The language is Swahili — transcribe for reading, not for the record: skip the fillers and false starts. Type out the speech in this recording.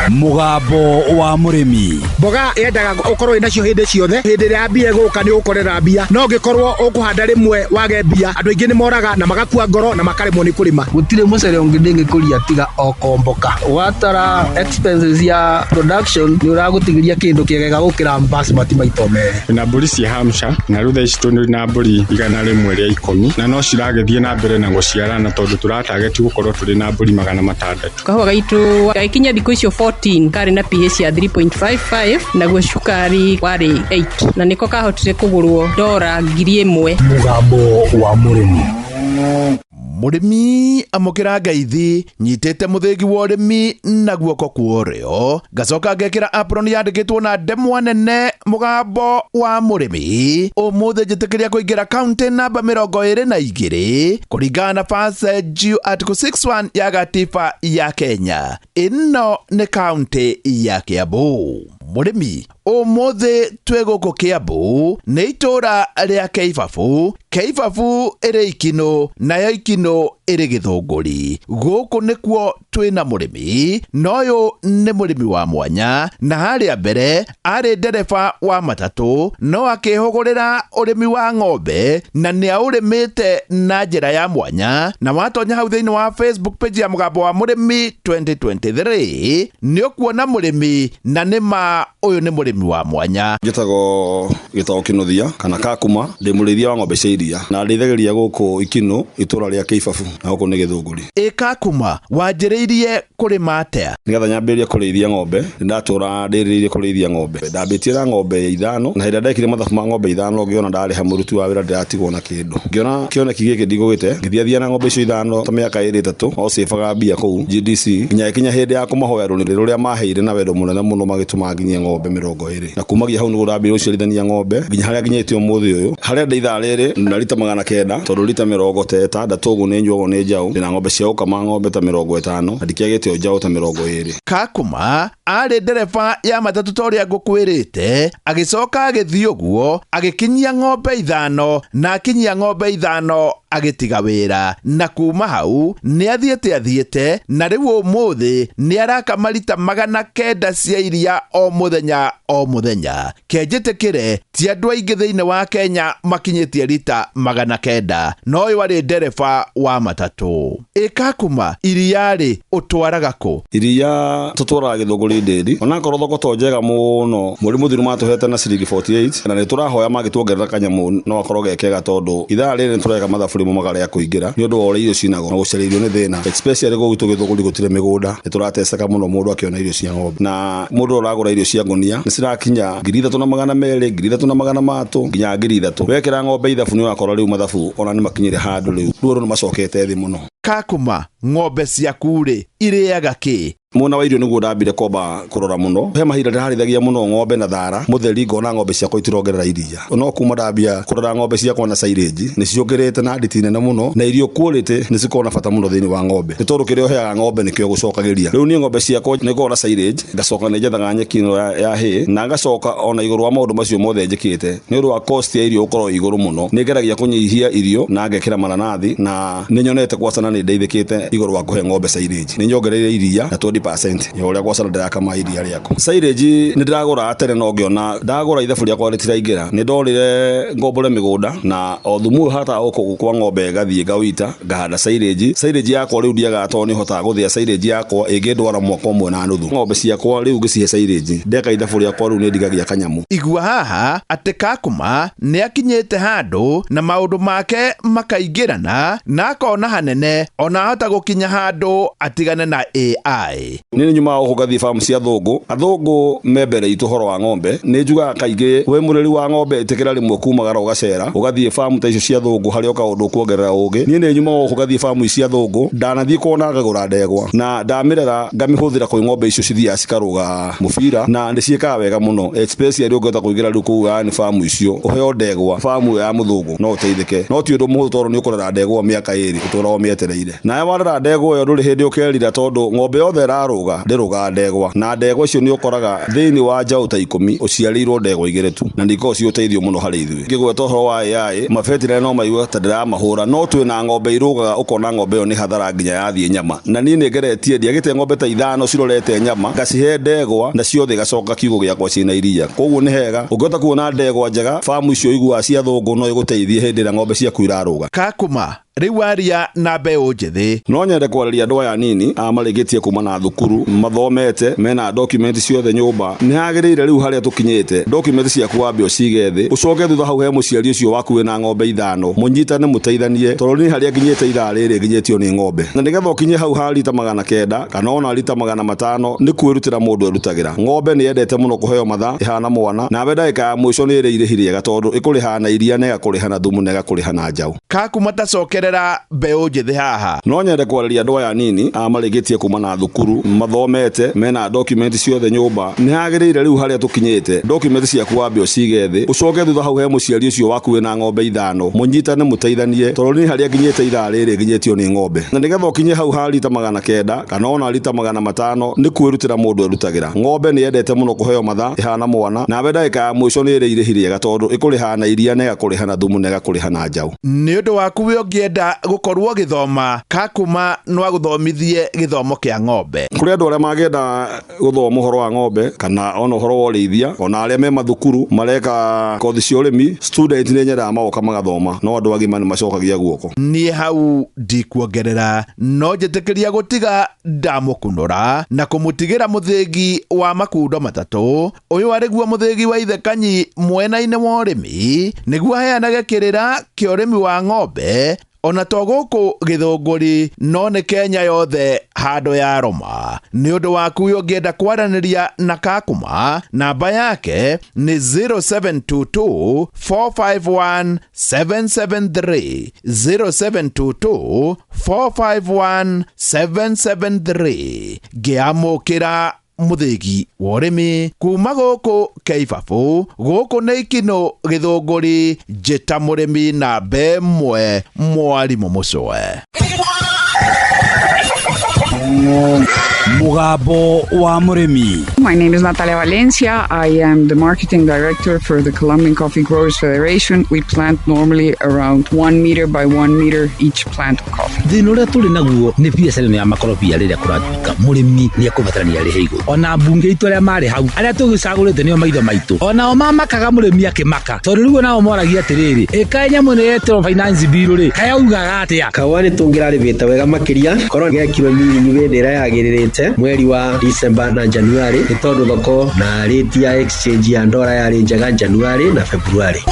Mugambo wa murimi. Mboga yendaga ukorwo inacio hindi ciothe. Hindi ria mbia guka ni ukorera mbia. No ngikorwo ukuhanda rimwe wage mbia. Andu aingi ni moraga na magakua ngoro na makaremwo ni kurima. Gutire mucere ungi ndingikuria tiga okomboka. Watara expenses ya production ni uragutigiria kindu kiegega gukira basmati maito mere. Na mburi cia Hampshire na rutha ici tuni na mburi igana rimwe ria 10 na no ciragethie na mbere na guciarana tondu turatarget gukorwo turi na mburi 600. Kahua gaitu gaikinya thiku icio 14 kari na pH ya 3.55 na guo cukari wari 8 na niko kahotire kugurwo $1,000. Mugambo wa murimi. Murimi amukira ngaithi nyitete muthingi wa urimi na guoko kuorio gacoka ngekira apron yandikitwo na ndemwa nene mugambo wa murimi umuthe njitikiria kuingira county namba 22 kuringana na passage article 61 ya gatiba ya Kenya. Ino ni county ya Kiambu. Murimi umuthe tweguku Kiambu ni itura ria Keifafu iri Ikino nayo Ikino iri Githunguri. Guku nikuo twina murimi noyo ni murimi wa mwanya na haria mbere ari ndereba wa matatu no akihugurira urimi wa ng'ombe na ni aurimite na njira ya mwanya na watonya hau thiini wa Facebook page ya Mugambo wa Murimi 2023 ni ukuona murimi na nima uyu ni murimi wa mwanya. Gitago Kinuthia kana Kakuma ndi murithia wa ng'ombe cia iria na ndithagiria guku Ikino itura ria Keifafu na guku ni Githunguri. Kakuma wanjiriirie kurima atia? Nigetha nyambirie kurithia ng'ombe ndatura ndiriirie kurithia ng'ombe ndambitie na ng'ombe 5 na hinda ndekire mathabu ma ng'ombe 5 ngiona ndariha muruti wa wira ndiratigwo na kindu ngiona kioneki giki ndigugite ngithiathia na ng'ombe icio 5 ta miaka 3 o sifaga mbia kuu GDC kinya hindi ya kumahoya ruria maheire na wendo munene muno magituma nginya ng'ombe 20 na kumagia hau nugo ndambire uciarithania ng'ombe nginya haria nginyete umuthi uyu haria ndeitha riri na lita 900 tondu lita 60 ugu ni njugo ni njau na ng'ombe cia ukama ng'ombe ta 50 ndikiagite o njau ta 20. Kakuma ari ndereba ya matatu toria ngukwirite agicoka agithii uguo agikinyia ng'ombe 5 na akinyia ng'ombe 5 agitiga wira na kuma hau ni athiete na riu umuthi ni arakama lita 900 cia iria o muthenya kenjitikire ti andu aingi thiini wa Kenya makinyitie lita 900 no uyu ari ndereba wa matatu. Kakuma iria ri utwaraga ku? Iria tutwaraga Githunguri ndiri ona korwo thoko to njega muno muri muthiru matuhete na ciringi 48 na ni turahoya magituongerera kanyamu no akorwo gekega tondu ithaa riri tureka mathaburi mumagara ya kuingira ni undu wa irio cinago na gucererio ni thina especially gugitu Githunguri gutire migunda ni turateseka muno mundu akiona irio cia ng'ombe na mundu uragura irio cia ngunia ni cirakinya 3,200 3,300 nginya 3,000 wekera ng'ombe ithabu ni wakora riu mathabu ona ni makinyire handu riu ni macokete thi muno. Kakuma ng'ombe ciaku ri iriaga ki? Muna wa irio niguo ndambire komba kurora muno he mahinda ndaharithagia muno ng'ombe na thara mutheri ngona ng'ombe ciakwa itirongerera iria no kuma ndambia kurora ng'ombe ciakwa na silage ni ciongerete na nditi nene muno na irio quality ni cikona bata muno thiini wa ng'ombe ni tondu kirio heaga ng'ombe nikio gucokagiria riu ni ng'ombe ciakwa ni ngona silage ngacoka ni njethaga nyeki ya hay na ngacoka ona iguru wa maundu macio mothe njikite ni uru wa cost ya irio ukorwo iguru muno ni ngeragia kunyihia irio na ngekira mananathi na ni nyonete kwacana ni ndeithikite iguru wa kuhe ng'ombe silage ni nyongereire iria na 20% ya uria gwacana ndiraka iria riako. Silage ni ndiragura atere no ngiona ndagura ithabu riakwa ritiraingira ni ndorire ngombore migunda na o thumu hata uko kwa ng'ombe gathie gawita ngahanda silage yakwa riu ndiaga to ni hota guthia silage yakwa ingindwara mwaka umwe na nuthu ng'ombe ciakwa riu ngicihe silage ndeka ithabu riakwa riu ni ndigagia kanyamu. Igua haha ati Kakuma ni akinyete handu na maundu make makaingirana na akona hanene ona hota gukinya handu atigane na AI. Nini nyuma o gathie farm cia athungu membere itu horo wa ng'ombe ni njuga kaige we mureri wa ng'ombe itikira rimwe kumagara ugacera ugathie farm ta icio cia thungu hari okaundu kuongerera ugi ni nyuma o gathie farm cia thungu ndanathie kuona ngagura ndegwa na ndamirera ngamihuthira kwi ng'ombe icio cithia cikaruga mubira na ndiciikaga wega muno especially ungeta kuingira riu kuga ni farm icio uheo ndegwa farm ya muthungu no uteithike no ti undu muhu tondu ni ukorera ndegwa miaka 2 utura o mietereire na warera ndegwa yo nduri hindi ukerira tondu ng'ombe yothe ndiraruga ndiruga ndegwa na ndegwa icio ni ukoraga thiini wa njaũ ta 10 uciarirwo ndegwa 2 tu na ndiko cio teithio muno hari ithuĩ ngĩgweta ũhoro wa AI mabetire no maigua ta ndiramahũra no twĩna ng'ombe irugaga ukona ng'ombe ĩyo nĩ hathara nginya yathie nyama na niĩ nĩngeretie ndiagĩte ng'ombe ta 5 cirorete nyama ngacihe ndegwa na ciothe gacoka kiugo gĩakwa ciĩna iria koguo nĩ hega ũngĩhota kuona ndegwa njega famu icio igua cia thũngũ no igũteithie hĩndĩ ĩrĩa ng'ombe ciaku iraruga Kakuma riu aria na mbeũ njĩthĩ no nyende kwarĩria andũ aya nini marĩkĩtie kuma na thukuru mathomete mena document ciothe nyũmba nĩ hagĩrĩire rĩu harĩa tũkinyĩte document ciaku wambe ũcige thĩ ũcoke thutha hau he mũciari ũcio waku wĩna ng'ombe 5 mũnyitane mũteithanie tondũ nĩ harĩa nginyĩte ithaa rĩrĩ nginyĩtio nĩ ng'ombe na nĩgetha ũkinye hau ha rita 900 kana ona rita 500 nĩ kwĩrutĩra mũndũ erutagĩra ng'ombe nĩ yendete mũno kũheo mathaa ĩhana mwana na ndagĩka ya mũico nĩ ĩrĩ irĩhi rĩega tondũ ĩkũrĩha na iria na ĩgakũrĩha na thumu na ĩgakũrĩha na njaũ Kakuma tacokerera mbeũ njĩthĩ haha no nyende kwarĩria andũ aya nini marĩkĩtie kuma na thukuru mathomete mena document ciothe nyũmba nĩ hagĩrĩire rĩu harĩa tũkinyĩte document ciaku wambe ũcige thĩ ũcoke thutha hau he mũciari ũcio waku wĩna ng'ombe 5 mũnyitane mũteithanie tondũ nĩ harĩa nginyĩte ithaa rĩrĩ nginyĩtio nĩ ng'ombe na nĩgetha ũkinye hau ha rita 900 kana ona rita 500 nĩ kwĩrutĩra mũndũ erutagĩra ng'ombe nĩ yendete mũno kũheo mathaa ĩhana mwana na ndagĩka ya mũico nĩ ĩrĩ irĩhi rĩega tondũ ĩkũrĩha na iria na ĩgakũrĩha na thumu na ĩgakũrĩha na njaũ nĩ ũndũ waku we ũngĩenda gũkorwo gĩthoma Kakuma no agũthomithie gĩthomo kĩa ng'ombe kũrĩ andũ arĩa mangĩenda gũthoma ũhoro wa ng'ombe kana ona ũhoro wa ũrĩithia ona arĩa me mathukuru mareka kothi cia ũrĩmi student nĩ nyendaga magoka magathoma no andũ agima nĩ macokagia guoko niĩ hau ndikuongerera no njĩtĩkĩria gũtiga ndamũkunũra na kũmũtigĩra mũthĩgi wa makundo matatũ ũyũ arĩ guo mũthĩgi wa Ithe Kanyi mwena-inĩ wa ũrĩmi nĩguo aheanage kĩrĩra kĩa ũrĩmi wa ng'ombe ona to gũkũ Gĩthũngũri no nĩ Kenya yothe handũ ya Roma nĩ ũndũ waku ũngĩenda kwaranĩria na Kakuma namba yake nĩ 0722 451 773 0722 451 773 ngĩamũkĩra muthegi wa ũrĩmi kuma gũkũ Kĩibabũ gũkũ nĩ Ikinũ Gĩthũngũri njĩta mũrĩmi na mbemwe mwarimũ mũcwe Mugambo wa Mũrĩmi. My name is Natalia Valencia. I am the marketing director for the Colombian Coffee Growers Federation. We plant normally around 1 meter by 1 meter each plant of coffee. Thĩna ũrĩa tũrĩ naguo nĩ biacara ya makorobia rĩrĩa kũratuĩka mũrĩmi nĩ ekũbatarania rĩhe igũrũ. Ona mbunge itũ arĩa marĩ hau arĩa tũgĩcagũrĩte nĩo maitho maitũ. Onao mamakaga mũrĩmi akĩmaka tondũ rĩu nao moragia atĩrĩrĩ ĩka nyamũ nĩ yetwo finance bill rĩ kayaugaga atĩa kawa nĩ tũngĩrarĩbĩte wega makĩria korwo gekirwo miri hĩndĩ ĩrĩa yagĩrĩrĩte mweri wa December na January nĩ tondũ thoko na rate ya exchange ya ndora yarĩ njega January na February